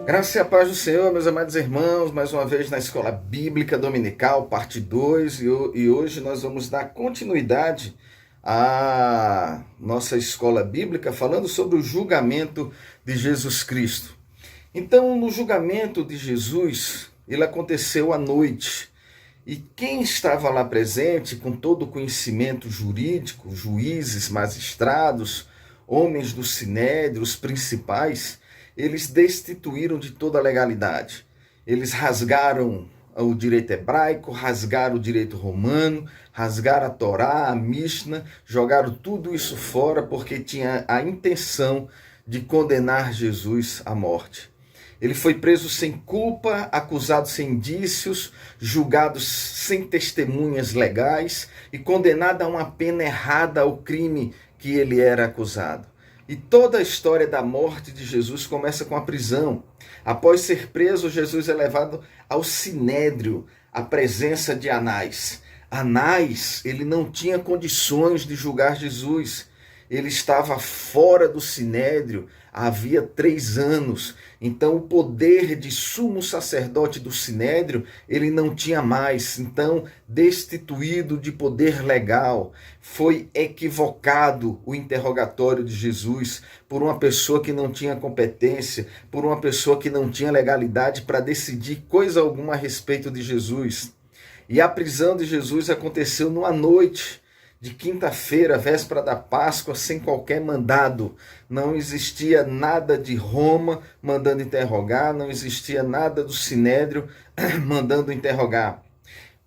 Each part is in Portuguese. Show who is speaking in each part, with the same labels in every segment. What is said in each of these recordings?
Speaker 1: Graça e a paz do Senhor, meus amados irmãos, mais uma vez na Escola Bíblica Dominical, parte 2, e hoje nós vamos dar continuidade à nossa escola bíblica, falando sobre o julgamento de Jesus Cristo. Então, no julgamento de Jesus, ele aconteceu à noite, e quem estava lá presente, com todo o conhecimento jurídico, juízes, magistrados, homens do sinédrio, os principais, eles destituíram de toda a legalidade. Eles rasgaram o direito hebraico, rasgaram o direito romano, rasgaram a Torá, a Mishnah, jogaram tudo isso fora porque tinha a intenção de condenar Jesus à morte. Ele foi preso sem culpa, acusado sem indícios, julgado sem testemunhas legais e condenado a uma pena errada ao crime que ele era acusado. E toda a história da morte de Jesus começa com a prisão. Após ser preso, Jesus é levado ao sinédrio, à presença de Anás. Anás, ele não tinha condições de julgar Jesus. Ele estava fora do sinédrio havia 3 anos. Então o poder de sumo sacerdote do sinédrio, ele não tinha mais. Então, destituído de poder legal, foi equivocado o interrogatório de Jesus por uma pessoa que não tinha competência, por uma pessoa que não tinha legalidade para decidir coisa alguma a respeito de Jesus. E a prisão de Jesus aconteceu numa noite de quinta-feira, véspera da Páscoa, sem qualquer mandado. Não existia nada de Roma mandando interrogar, não existia nada do Sinédrio mandando interrogar.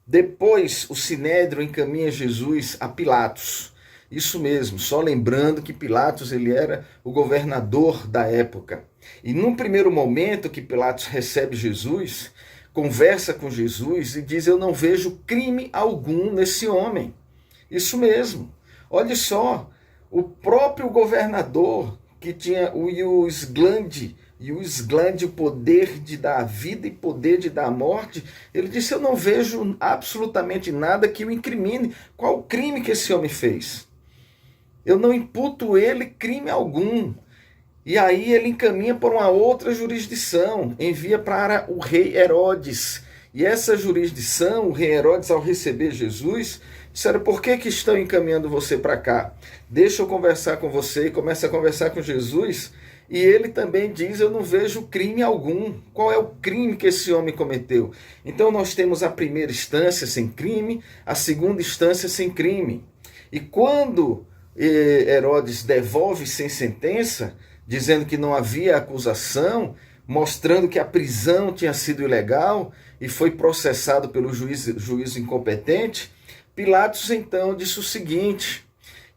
Speaker 1: Depois, o Sinédrio encaminha Jesus a Pilatos. Isso mesmo, só lembrando que Pilatos ele era o governador da época. E num primeiro momento que Pilatos recebe Jesus, conversa com Jesus e diz: eu não vejo crime algum nesse homem. Isso mesmo. Olha só, o próprio governador que tinha o ius glandi, o poder de dar a vida e poder de dar a morte, ele disse: eu não vejo absolutamente nada que o incrimine. Qual o crime que esse homem fez? Eu não imputo ele crime algum. E aí ele encaminha para uma outra jurisdição, envia para o rei Herodes. E essa jurisdição, o rei Herodes, ao receber Jesus, disseram: por que estão encaminhando você para cá? Deixa eu conversar com você. E começa a conversar com Jesus. E ele também diz: eu não vejo crime algum. Qual é o crime que esse homem cometeu? Então nós temos a primeira instância sem crime, a segunda instância sem crime. E quando Herodes devolve sem sentença, dizendo que não havia acusação, mostrando que a prisão tinha sido ilegal e foi processado pelo juiz incompetente, Pilatos então disse o seguinte: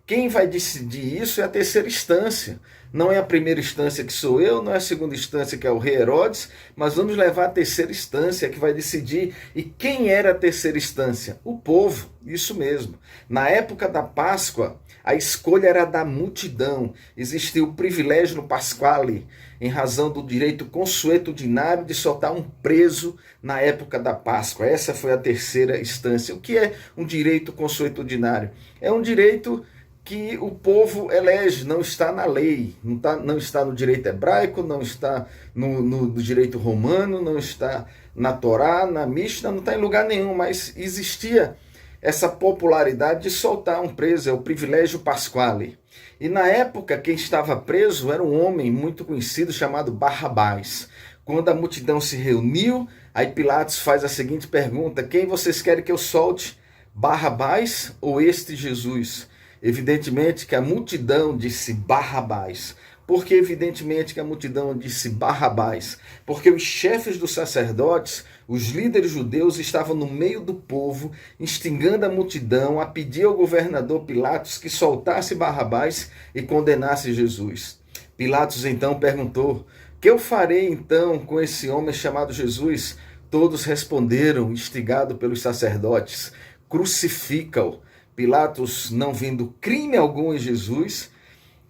Speaker 1: quem vai decidir isso é a terceira instância. Não é a primeira instância que sou eu, não é a segunda instância que é o rei Herodes, mas vamos levar a terceira instância que vai decidir. E quem era a terceira instância? O povo, isso mesmo. Na época da Páscoa, a escolha era da multidão. Existia o privilégio no Pasquale, em razão do direito consuetudinário de soltar um preso na época da Páscoa. Essa foi a terceira instância. O que é um direito consuetudinário? É um direito que o povo elege, não está na lei, não está no direito hebraico, não está no direito romano, não está na Torá, na Mishnah, não está em lugar nenhum, mas existia essa popularidade de soltar um preso, é o privilégio pasquale. E na época quem estava preso era um homem muito conhecido chamado Barrabás. Quando a multidão se reuniu, aí Pilatos faz a seguinte pergunta: quem vocês querem que eu solte? Barrabás ou este Jesus? Evidentemente que a multidão disse Barrabás. Por que evidentemente que a multidão disse Barrabás? Porque os chefes dos sacerdotes, os líderes judeus, estavam no meio do povo, instigando a multidão a pedir ao governador Pilatos que soltasse Barrabás e condenasse Jesus. Pilatos então perguntou: que eu farei então com esse homem chamado Jesus? Todos responderam, instigado pelos sacerdotes: crucifica-o. Pilatos, não vendo crime algum em Jesus,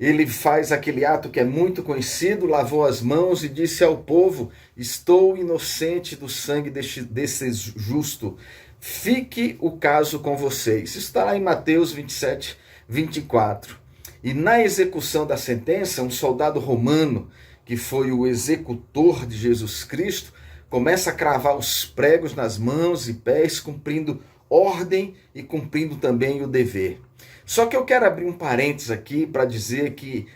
Speaker 1: ele faz aquele ato que é muito conhecido, lavou as mãos e disse ao povo: estou inocente do sangue desse justo, fique o caso com vocês. Isso está lá em Mateus 27, 24. E na execução da sentença, um soldado romano que foi o executor de Jesus Cristo, começa a cravar os pregos nas mãos e pés, cumprindo ordem e cumprindo também o dever. Só que eu quero abrir um parênteses aqui para dizer que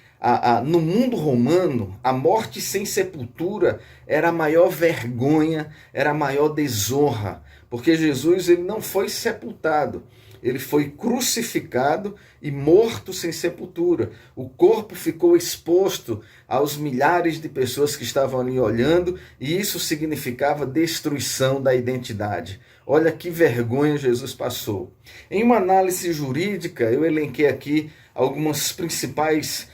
Speaker 1: no mundo romano, a morte sem sepultura era a maior vergonha, era a maior desonra, porque Jesus ele não foi sepultado, ele foi crucificado e morto sem sepultura. O corpo ficou exposto aos milhares de pessoas que estavam ali olhando, e isso significava destruição da identidade. Olha que vergonha Jesus passou. Em uma análise jurídica, eu elenquei aqui algumas principais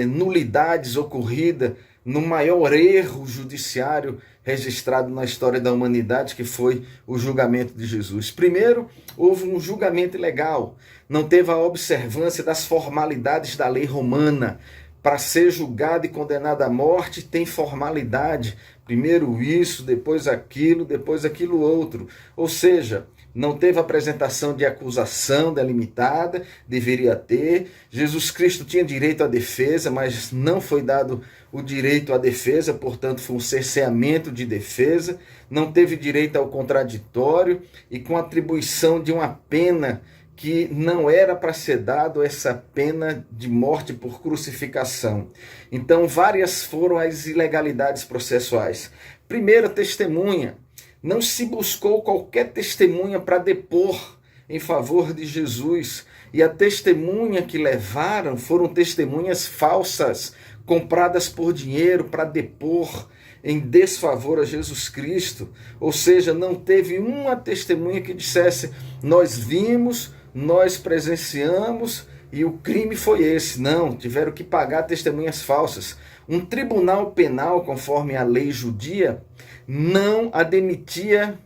Speaker 1: nulidades ocorridas no maior erro judiciário registrado na história da humanidade, que foi o julgamento de Jesus. Primeiro, houve um julgamento ilegal. Não teve a observância das formalidades da lei romana. Para ser julgado e condenado à morte, tem formalidade. Primeiro isso, depois aquilo outro. Ou seja, não teve apresentação de acusação delimitada, deveria ter. Jesus Cristo tinha direito à defesa, mas não foi dado o direito à defesa, portanto foi um cerceamento de defesa. Não teve direito ao contraditório e com atribuição de uma pena que não era para ser dado, essa pena de morte por crucificação. Então, várias foram as ilegalidades processuais. Primeira, testemunha. Não se buscou qualquer testemunha para depor em favor de Jesus. E a testemunha que levaram foram testemunhas falsas, compradas por dinheiro para depor em desfavor a Jesus Cristo. Ou seja, não teve uma testemunha que dissesse: nós vimos, nós presenciamos e o crime foi esse. Não, tiveram que pagar testemunhas falsas. Um tribunal penal, conforme a lei judia, não admitia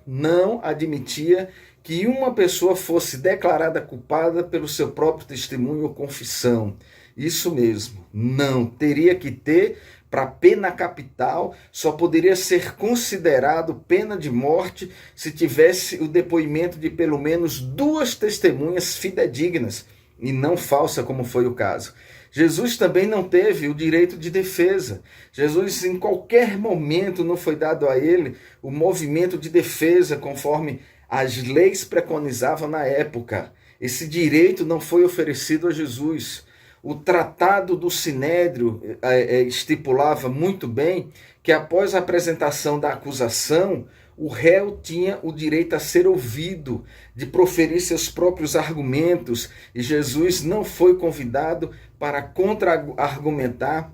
Speaker 1: que uma pessoa fosse declarada culpada pelo seu próprio testemunho ou confissão. Isso mesmo, não. Teria que ter, para pena capital, só poderia ser considerado pena de morte se tivesse o depoimento de pelo menos 2 testemunhas fidedignas e não falsa, como foi o caso. Jesus também não teve o direito de defesa. Jesus, em qualquer momento, não foi dado a ele o movimento de defesa conforme as leis preconizavam na época. Esse direito não foi oferecido a Jesus. O tratado do Sinédrio estipulava muito bem que após a apresentação da acusação, o réu tinha o direito a ser ouvido, de proferir seus próprios argumentos, e Jesus não foi convidado para contra-argumentar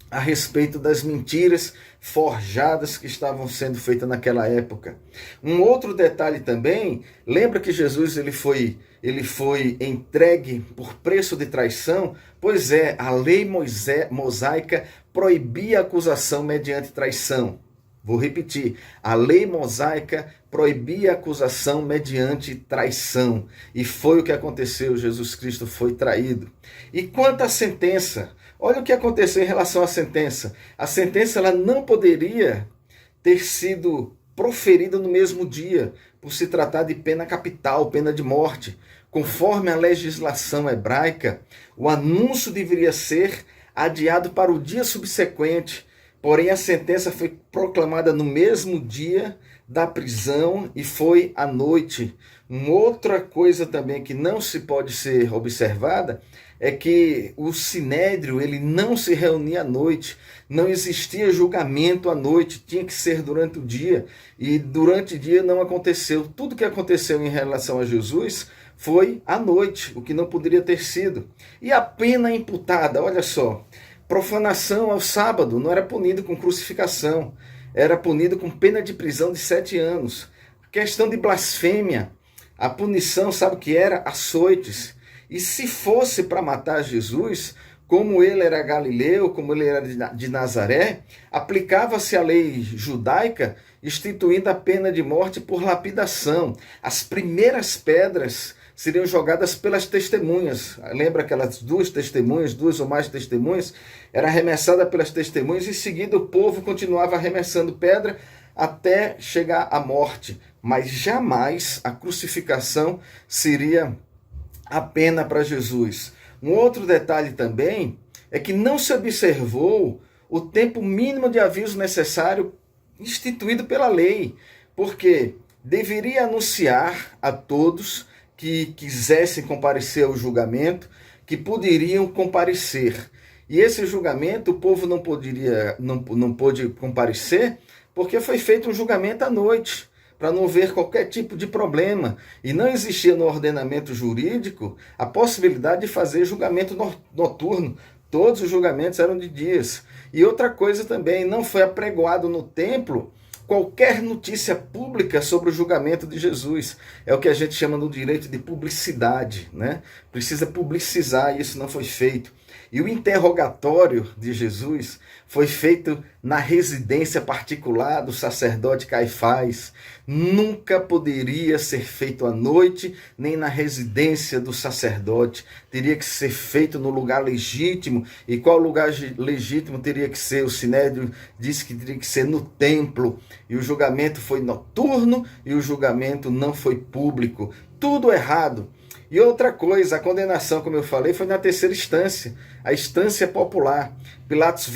Speaker 1: a respeito das mentiras forjadas que estavam sendo feitas naquela época. Um outro detalhe também, lembra que Jesus ele foi entregue por preço de traição? Pois é, a lei mosaica proibia a acusação mediante traição. Vou repetir, a lei mosaica proibia a acusação mediante traição. E foi o que aconteceu, Jesus Cristo foi traído. E quanto à sentença, olha o que aconteceu em relação à sentença. A sentença ela não poderia ter sido proferida no mesmo dia, por se tratar de pena capital, pena de morte. Conforme a legislação hebraica, o anúncio deveria ser adiado para o dia subsequente. Porém, a sentença foi proclamada no mesmo dia da prisão e foi à noite. Uma outra coisa também que não se pode ser observada é que o Sinédrio ele não se reunia à noite, não existia julgamento à noite, tinha que ser durante o dia, e durante o dia não aconteceu. Tudo que aconteceu em relação a Jesus foi à noite, o que não poderia ter sido. E a pena imputada, olha só, profanação ao sábado não era punido com crucificação, era punido com pena de prisão de 7 anos. Questão de blasfêmia, a punição, sabe o que era? Açoites. E se fosse para matar Jesus, como ele era galileu, como ele era de Nazaré, aplicava-se a lei judaica, instituindo a pena de morte por lapidação. As primeiras pedras seriam jogadas pelas testemunhas. Lembra aquelas 2 testemunhas, 2 ou mais testemunhas? Era arremessada pelas testemunhas e em seguida o povo continuava arremessando pedra até chegar à morte. Mas jamais a crucificação seria a pena para Jesus. Um outro detalhe também é que não se observou o tempo mínimo de aviso necessário instituído pela lei, porque deveria anunciar a todos que quisessem comparecer ao julgamento que poderiam comparecer. E esse julgamento o povo não pôde comparecer porque foi feito um julgamento à noite, para não haver qualquer tipo de problema. E não existia no ordenamento jurídico a possibilidade de fazer julgamento noturno. Todos os julgamentos eram de dias. E outra coisa também, não foi apregoado no templo qualquer notícia pública sobre o julgamento de Jesus. É o que a gente chama no direito de publicidade, né? Precisa publicizar, e isso não foi feito. E o interrogatório de Jesus foi feito na residência particular do sacerdote Caifás. Nunca poderia ser feito à noite, nem na residência do sacerdote. Teria que ser feito no lugar legítimo. E qual lugar legítimo teria que ser? O Sinédrio disse que teria que ser no templo. E o julgamento foi noturno e o julgamento não foi público. Tudo errado. E outra coisa, a condenação, como eu falei, foi na terceira instância, a instância popular. Pilatos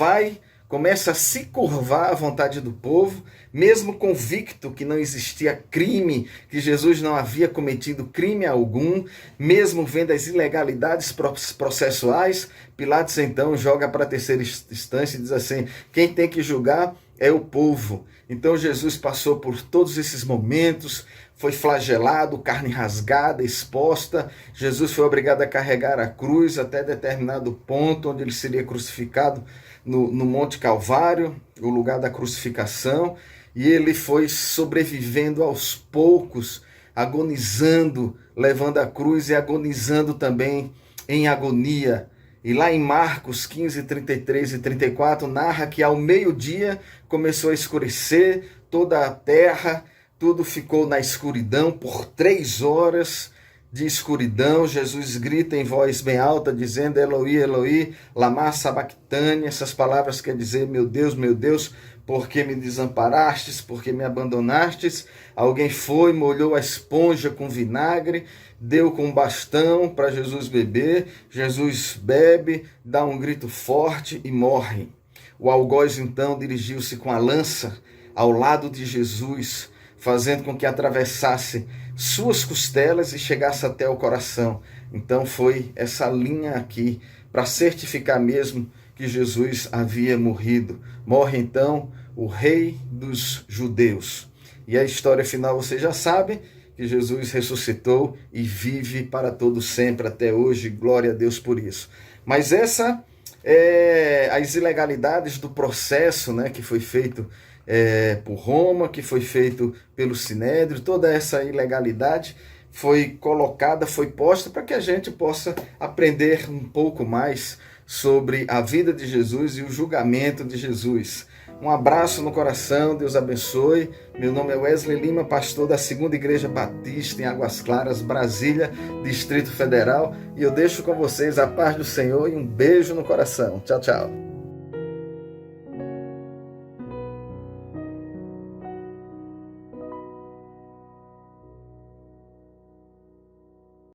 Speaker 1: começa a se curvar à vontade do povo, mesmo convicto que não existia crime, que Jesus não havia cometido crime algum, mesmo vendo as ilegalidades processuais, Pilatos então joga para a terceira instância e diz assim: quem tem que julgar é o povo. Então Jesus passou por todos esses momentos, foi flagelado, carne rasgada, exposta. Jesus foi obrigado a carregar a cruz até determinado ponto, onde ele seria crucificado no Monte Calvário, o lugar da crucificação. E ele foi sobrevivendo aos poucos, agonizando, levando a cruz e agonizando também em agonia. E lá em Marcos 15, 33 e 34, narra que ao meio-dia começou a escurecer toda a terra, tudo ficou na escuridão por 3 horas de escuridão. Jesus grita em voz bem alta, dizendo: Eloi, Eloi, lama sabachthani. Essas palavras quer dizer: meu Deus, por que me desamparastes, por que me abandonastes? Alguém foi, molhou a esponja com vinagre, deu com um bastão para Jesus beber. Jesus bebe, dá um grito forte e morre. O algoz então dirigiu-se com a lança ao lado de Jesus, fazendo com que atravessasse suas costelas e chegasse até o coração. Então foi essa linha aqui, para certificar mesmo que Jesus havia morrido. Morre então o rei dos judeus. E a história final você já sabe, que Jesus ressuscitou e vive para todo sempre até hoje. Glória a Deus por isso. Mas essa as ilegalidades do processo, né, que foi feito por Roma, que foi feito pelo Sinédrio, toda essa ilegalidade foi colocada, foi posta para que a gente possa aprender um pouco mais sobre a vida de Jesus e o julgamento de Jesus. Um abraço no coração, Deus abençoe. Meu nome é Wesley Lima, pastor da 2ª Igreja Batista em Águas Claras, Brasília, Distrito Federal. E eu deixo com vocês a paz do Senhor e um beijo no coração. Tchau, tchau.